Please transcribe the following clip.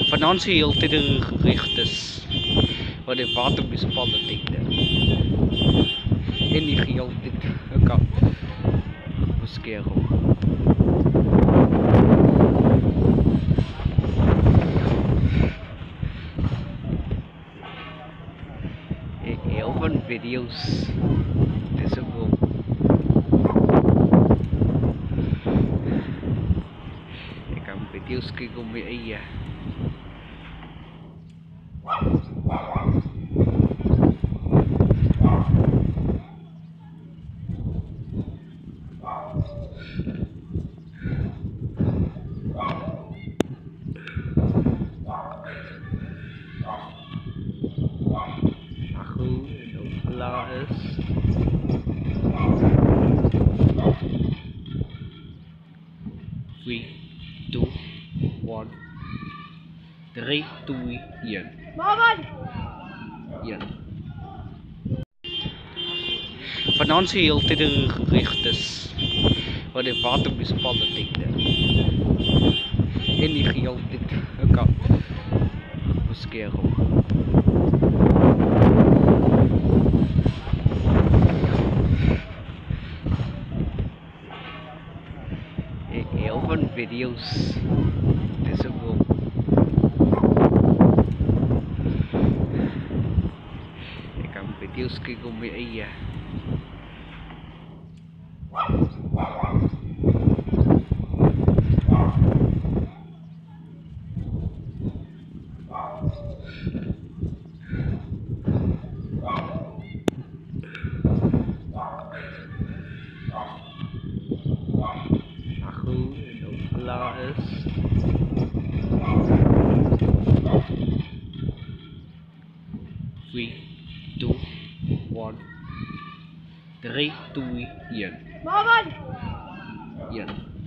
financieel gericht is wat die watermunisipaliteite en die geheel dit kan beskerm. Heel van video's visible. Ek kan video's kyk op my eie. Klaar is. 3, 2, 1. 3, 2, 1. Financieel gericht is wat die watermunisipaliteite en die geheel dit kan beskerm. Heel van video's visible. Ek kan video's kyk op my eie. Klaar is. 3, 2, 1. 3, 2, 1.